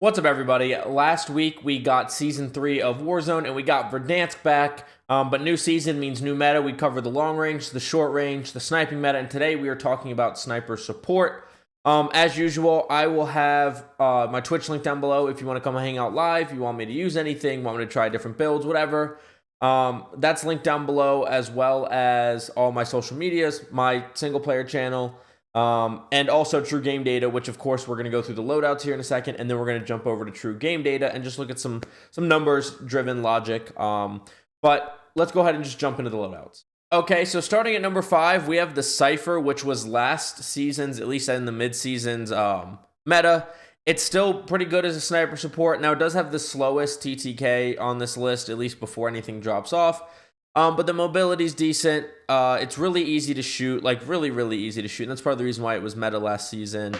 What's up, everybody? Last week we got Season 3 of Warzone and we got Verdansk back, but new season means new meta. We covered the long range, the short range, the sniping meta, and today we are talking about sniper support. As usual, I will have my Twitch link down below if you want to come hang out live, you want me to use anything, want me to try different builds, whatever. That's linked down below, as well as all my social medias, my single player channel, and also true game data, which of course we're going to go through the loadouts here in a second, and then we're going to jump over to true game data and just look at some numbers driven logic. But let's go ahead and just jump into the loadouts. Okay, so starting at number 5, we have the Cypher, which was last season's, at least in the mid-season's meta. It's still pretty good as a sniper support. Now, it does have the slowest TTK on this list, at least before anything drops off. But the mobility's decent. It's really easy to shoot, like really easy to shoot. And that's part of the reason why it was meta last season.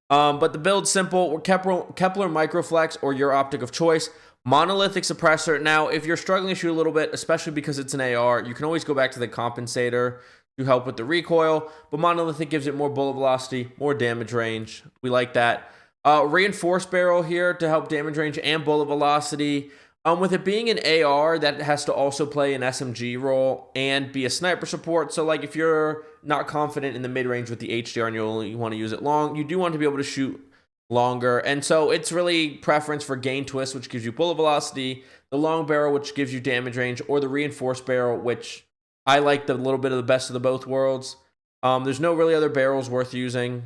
But the build's simple. Kepler Microflex or your optic of choice. Monolithic suppressor. Now, if you're struggling to shoot a little bit, especially because it's an AR, you can always go back to the compensator to help with the recoil. But monolithic gives it more bullet velocity, more damage range. We like that. Reinforced barrel here to help damage range and bullet velocity. With it being an AR, that has to also play an SMG role and be a sniper support. So, like, if you're not confident in the mid-range with the HDR and you only want to use it long, you do want to be able to shoot longer. And so it's really preference for gain twist, which gives you bullet velocity, the long barrel, which gives you damage range, or the reinforced barrel, which I like the little bit of the best of the both worlds. There's no really other barrels worth using,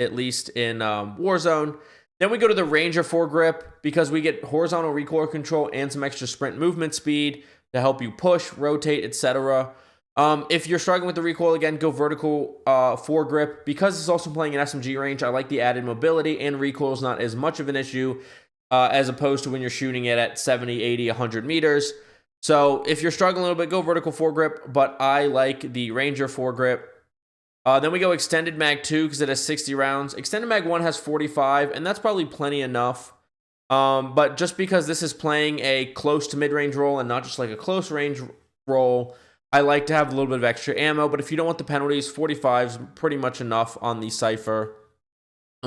at least in Warzone. Then we go to the Ranger foregrip because we get horizontal recoil control and some extra sprint movement speed to help you push, rotate, etc. If you're struggling with the recoil, again, go vertical foregrip. Because it's also playing an SMG range, I like the added mobility, and recoil is not as much of an issue as opposed to when you're shooting it at 70, 80, 100 meters. So if you're struggling a little bit, go vertical foregrip, but I like the Ranger foregrip. Then we go extended mag 2 because it has 60 rounds. Extended mag 1 has 45, and that's probably plenty enough. But just because this is playing a close to mid-range role and not just like a close range role, I like to have a little bit of extra ammo. But if you don't want the penalties, 45 is pretty much enough on the Cypher.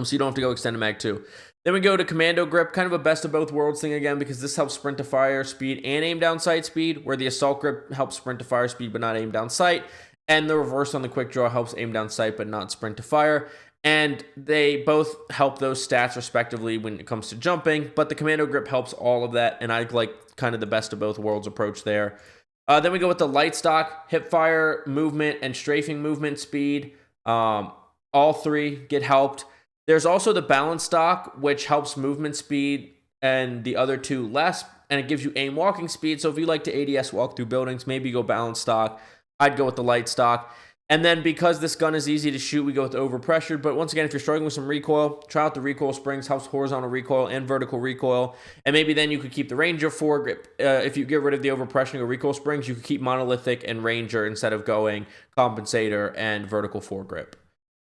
So you don't have to go extended mag 2. Then we go to commando grip, kind of a best of both worlds thing again, because this helps sprint to fire speed and aim down sight speed, where the assault grip helps sprint to fire speed but not aim down sight. And the reverse on the quick draw helps aim down sight but not sprint to fire. And they both help those stats respectively when it comes to jumping. But the commando grip helps all of that. And I like kind of the best of both worlds approach there. Then we go with the light stock, hip fire, movement, and strafing movement speed. All three get helped. There's also the balance stock, which helps movement speed and the other two less. And it gives you aim walking speed. So if you like to ADS walk through buildings, maybe go balance stock. I'd go with the light stock. And then because this gun is easy to shoot, we go with overpressured. But once again, if you're struggling with some recoil, try out the recoil springs, helps horizontal recoil and vertical recoil. And maybe then you could keep the Ranger foregrip. If you get rid of the overpressuring or recoil springs, you could keep monolithic and Ranger instead of going compensator and vertical foregrip.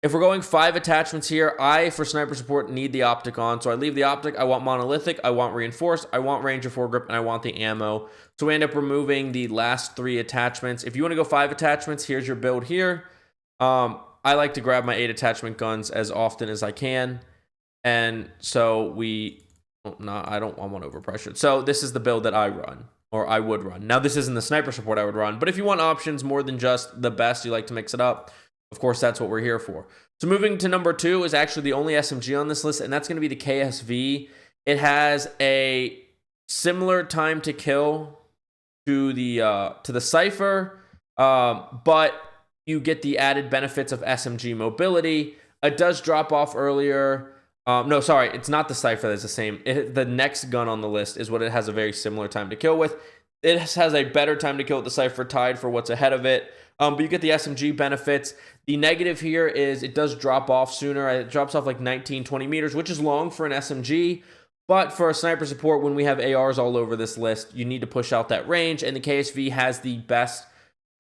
If we're going 5 attachments here, I, for sniper support, need the optic on. So I leave the optic. I want monolithic. I want reinforced. I want Ranger foregrip. And I want the ammo. So we end up removing the last 3 attachments. If you want to go 5 attachments, here's your build here. I like to grab my 8 attachment guns as often as I can. And so I don't want one overpressured. So this is the build that I run, or I would run. Now, this isn't the sniper support I would run. But if you want options more than just the best, you like to mix it up, of course, that's what we're here for. So moving to number 2 is actually the only SMG on this list, and that's going to be the KSV. It has a similar time to kill to the Cypher, but you get the added benefits of SMG mobility. It does drop off earlier. No, sorry, it's not the Cypher that's the same. The next gun on the list is what it has a very similar time to kill with. It has a better time to kill with the Cypher, tied for what's ahead of it. But you get the SMG benefits. The negative here is it does drop off sooner. It drops off like 19, 20 meters, which is long for an SMG. But for a sniper support, when we have ARs all over this list, you need to push out that range. And the KSV has the best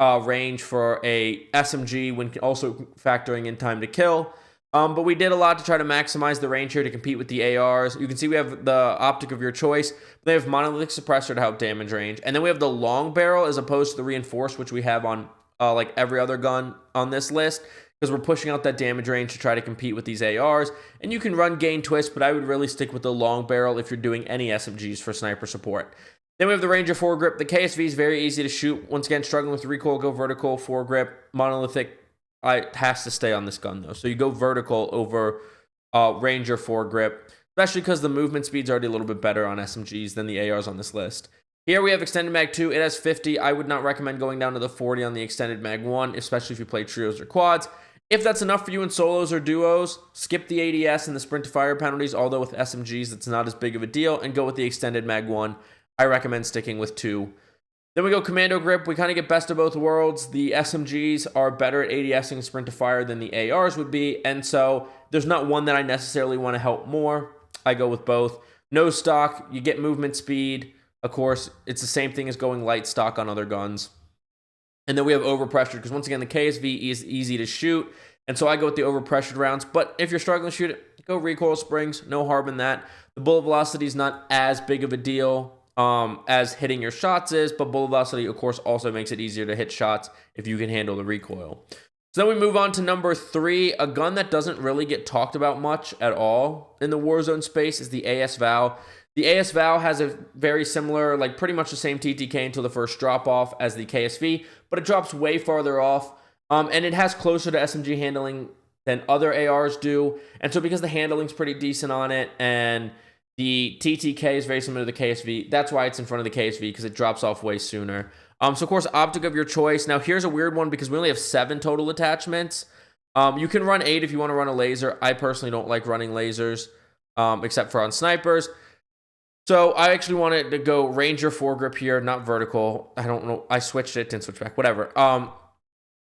range for a SMG when also factoring in time to kill. But we did a lot to try to maximize the range here to compete with the ARs. You can see we have the optic of your choice. They have monolithic suppressor to help damage range. And then we have the long barrel as opposed to the reinforced, which we have on like every other gun on this list. because we're pushing out that damage range to try to compete with these ARs. And you can run gain twist, but I would really stick with the long barrel if you're doing any SMGs for sniper support. Then we have the Ranger foregrip. The KSV is very easy to shoot. Once again, struggling with recoil, go vertical. Foregrip, monolithic, has to stay on this gun though. So you go vertical over Ranger foregrip, especially because the movement speed's already a little bit better on SMGs than the ARs on this list. Here we have extended mag 2. It has 50. I would not recommend going down to the 40 on the extended mag 1, especially if you play trios or quads. If that's enough for you in solos or duos, skip the ADS and the sprint to fire penalties, although with SMGs it's not as big of a deal, and go with the extended mag 1. I recommend sticking with 2. Then we go commando grip. We kind of get best of both worlds. The SMGs are better at ADSing sprint to fire than the ARs would be, and so there's not one that I necessarily want to help more. I go with both. No stock, you get movement speed. Of course, it's the same thing as going light stock on other guns. And then we have overpressured, because once again, the KSV is easy to shoot, and so I go with the overpressured rounds. But if you're struggling to shoot it, go recoil springs. No harm in that. The bullet velocity is not as big of a deal as hitting your shots is, but bullet velocity, of course, also makes it easier to hit shots if you can handle the recoil. So then we move on to number 3, a gun that doesn't really get talked about much at all in the Warzone space is the AS Val. The AS Val has a very similar, like pretty much the same TTK until the first drop off as the KSV, but it drops way farther off, and it has closer to SMG handling than other ARs do. And so because the handling's pretty decent on it, and the TTK is very similar to the KSV, that's why it's in front of the KSV, because it drops off way sooner. So of course, optic of your choice. Now here's a weird one, because we only have 7 total attachments. You can run 8 if you want to run a laser. I personally don't like running lasers, except for on snipers. So I actually wanted to go Ranger foregrip here, not vertical. I don't know. I switched it, didn't switch back, whatever.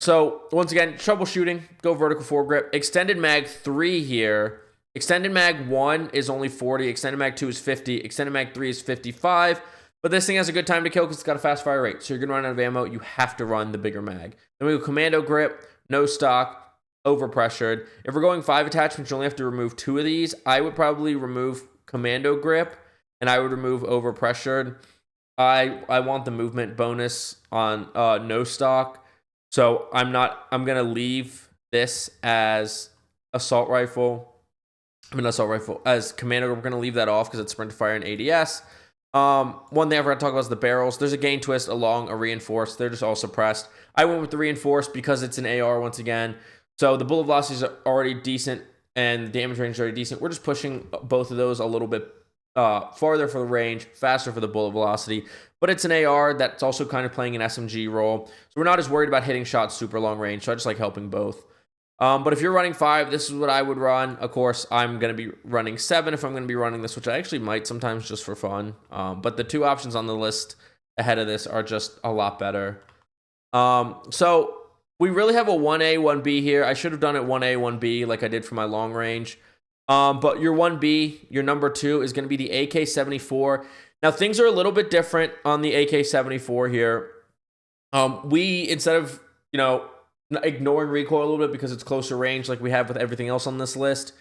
So once again, troubleshooting, go vertical foregrip. Extended mag 3 here. Extended mag 1 is only 40. Extended mag 2 is 50. Extended mag 3 is 55. But this thing has a good time to kill because it's got a fast fire rate. So you're going to run out of ammo. You have to run the bigger mag. Then we go commando grip, no stock, overpressured. If we're going 5 attachments, you only have to remove 2 of these. I would probably remove commando grip, and I would remove overpressured. I want the movement bonus on no stock. So I'm going to leave this as assault rifle. As commando, we're going to leave that off because it's sprint to fire and ADS. One thing I forgot to talk about is the barrels. There's a gain twist along a reinforced. They're just all suppressed. I went with the reinforced because it's an AR once again. So the bullet velocities are already decent and the damage range is already decent. We're just pushing both of those a little bit farther for the range, faster for the bullet velocity. But it's an AR that's also kind of playing an SMG role. So we're not as worried about hitting shots super long range. So I just like helping both. But if you're running 5, this is what I would run. Of course, I'm going to be running 7 if I'm going to be running this, which I actually might sometimes just for fun. But the 2 options on the list ahead of this are just a lot better. So we really have a 1A, 1B here. I should have done it 1A, 1B like I did for my long range. But your 1B, your number 2, is going to be the AK-74. Now, things are a little bit different on the AK-74 here. We, instead of, ignoring recoil a little bit because it's closer range like we have with everything else on this list,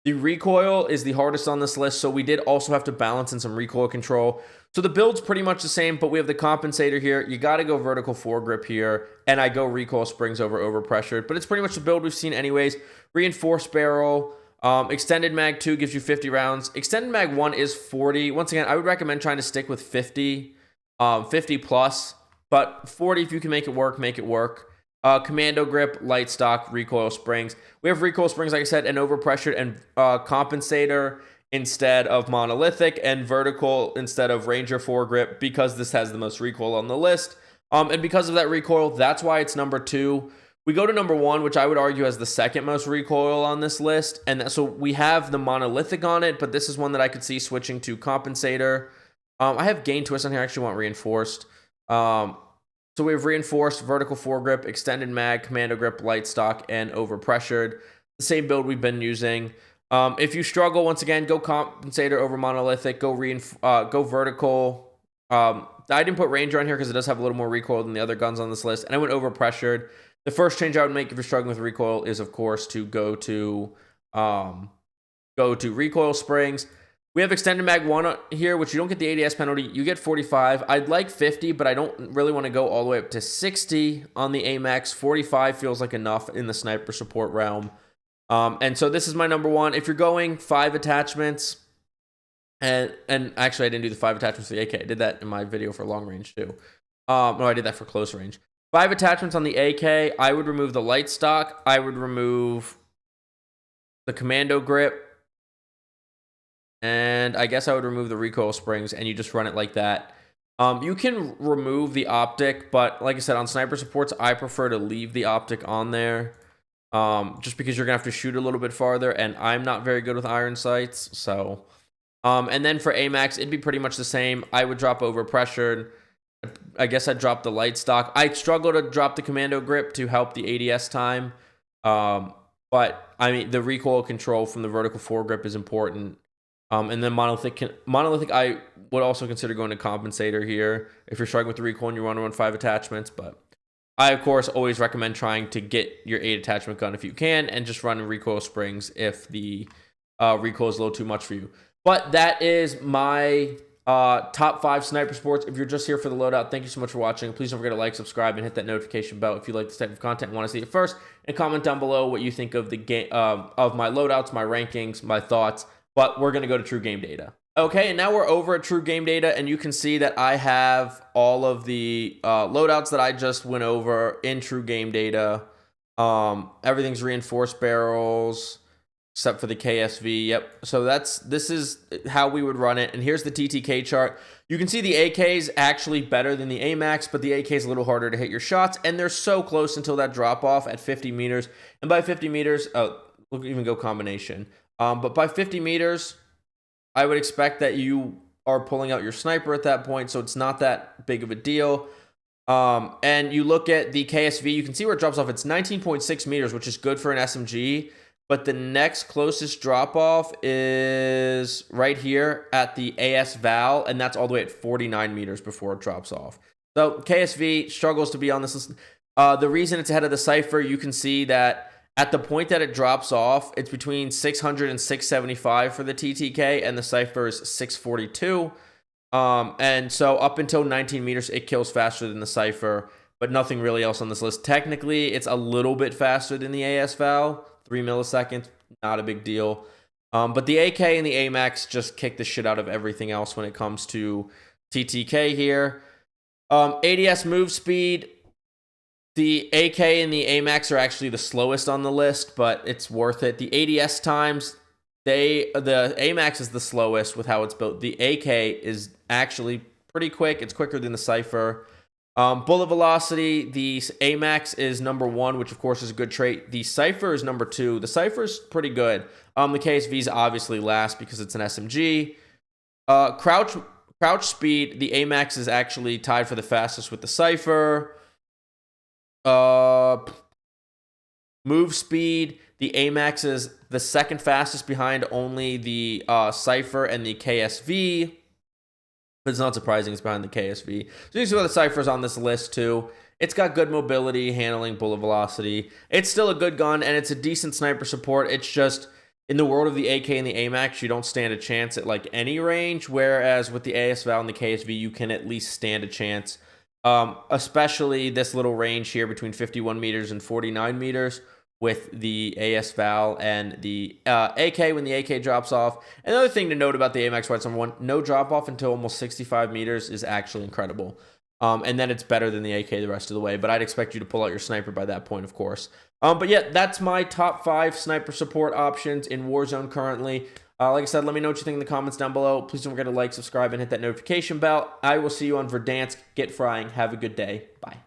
the recoil is the hardest on this list, so we did also have to balance in some recoil control. So the build's pretty much the same, but we have the compensator here. You got to go vertical foregrip here, and I go recoil springs over overpressured, but it's pretty much the build we've seen anyways. Reinforced barrel, extended mag 2 gives you 50 rounds. Extended mag 1 is 40. Once again, I would recommend trying to stick with 50, 50 plus, but 40 if you can make it work, make it work. Commando grip, light stock, recoil springs. We have recoil springs, like I said, and overpressured and compensator instead of monolithic, and vertical instead of Ranger foregrip because this has the most recoil on the list. And because of that recoil, that's why it's number 2. We go to number 1, which I would argue has the second most recoil on this list. And so we have the monolithic on it, but this is one that I could see switching to compensator. I have gain twist on here. I actually want reinforced. So we have reinforced, vertical foregrip, extended mag, commando grip, light stock, and overpressured. The same build we've been using. If you struggle, once again, go compensator over monolithic, go vertical. I didn't put Ranger on here because it does have a little more recoil than the other guns on this list, and I went overpressured. The first change I would make if you're struggling with recoil is, of course, to go to recoil springs. We have extended mag 1 here, which you don't get the ADS penalty. You get 45. I'd like 50, but I don't really want to go all the way up to 60 on the AMAX. 45 feels like enough in the sniper support realm. And so this is my number 1. If you're going 5 attachments, and actually I didn't do the 5 attachments for the AK. I did that in my video for long range too. No, I did that for close range. 5 attachments on the AK. I would remove the light stock. I would remove the commando grip. And I guess I would remove the recoil springs, and you just run it like that. You can remove the optic, but like I said, on sniper supports, I prefer to leave the optic on there. Just because you're going to have to shoot a little bit farther, and I'm not very good with iron sights. So, and then for AMAX, it'd be pretty much the same. I would drop over pressured. I guess I'd drop the light stock. I struggle to drop the commando grip to help the ADS time. But I mean, the recoil control from the vertical foregrip is important. And then monolithic, I would also consider going to compensator here if you're struggling with the recoil and you want to run 5 attachments. But I, of course, always recommend trying to get your 8 attachment gun if you can, and just run recoil springs if the recoil is a little too much for you. But that is my top 5 sniper sports. If you're just here for the loadout, thank you so much for watching. Please don't forget to like, subscribe, and hit that notification bell if you like this type of content and want to see it first. And comment down below what you think of the game, of my loadouts, my rankings, my thoughts. But we're going to go to True Game Data. Okay, and now we're over at True Game Data, and you can see that I have all of the loadouts that I just went over in True Game Data. Everything's reinforced barrels, except for the KSV. Yep. So this is how we would run it. And here's the TTK chart. You can see the AK is actually better than the AMAX, but the AK is a little harder to hit your shots, and they're so close until that drop off at 50 meters. And by 50 meters, we'll even go combination. But by 50 meters, I would expect that you are pulling out your sniper at that point, so it's not that big of a deal. And you look at the KSV, you can see where it drops off. It's 19.6 meters, which is good for an SMG. But the next closest drop-off is right here at the AS Val, and that's all the way at 49 meters before it drops off. So KSV struggles to be on this list. The reason it's ahead of the Cypher, you can see that at the point that it drops off, it's between 600 and 675 for the TTK, and the Cypher is 642. And so up until 19 meters, it kills faster than the Cypher, but nothing really else on this list. Technically, it's a little bit faster than the AS Val, 3 milliseconds, not a big deal. But the AK and the AMAX just kick the shit out of everything else when it comes to TTK here. ADS move speed. The AK and the AMAX are actually the slowest on the list, but it's worth it. The ADS times, the AMAX is the slowest with how it's built. The AK is actually pretty quick. It's quicker than the Cypher. Bullet velocity, the AMAX is number 1, which of course is a good trait. The Cypher is number 2. The Cypher is pretty good. The KSV is obviously last because it's an SMG. Crouch speed, the AMAX is actually tied for the fastest with the Cypher. Move speed, the AMAX is the second fastest behind only the Cypher and the KSV. But it's not surprising it's behind the KSV. So you see why the Cypher's on this list too. It's got good mobility, handling, bullet velocity. It's still a good gun, and it's a decent sniper support. It's just, in the world of the AK and the AMAX, you don't stand a chance at like any range, whereas with the AS Val and the KSV, you can at least stand a chance. Especially this little range here between 51 meters and 49 meters with the AS Val and the AK when the AK drops off. Another thing to note about the AMAX White's number 1, no drop off until almost 65 meters is actually incredible. And then it's better than the AK the rest of the way, but I'd expect you to pull out your sniper by that point, of course. But yeah, that's my top 5 sniper support options in Warzone currently. Like I said, let me know what you think in the comments down below. Please don't forget to like, subscribe, and hit that notification bell. I will see you on Verdansk. Get frying. Have a good day. Bye.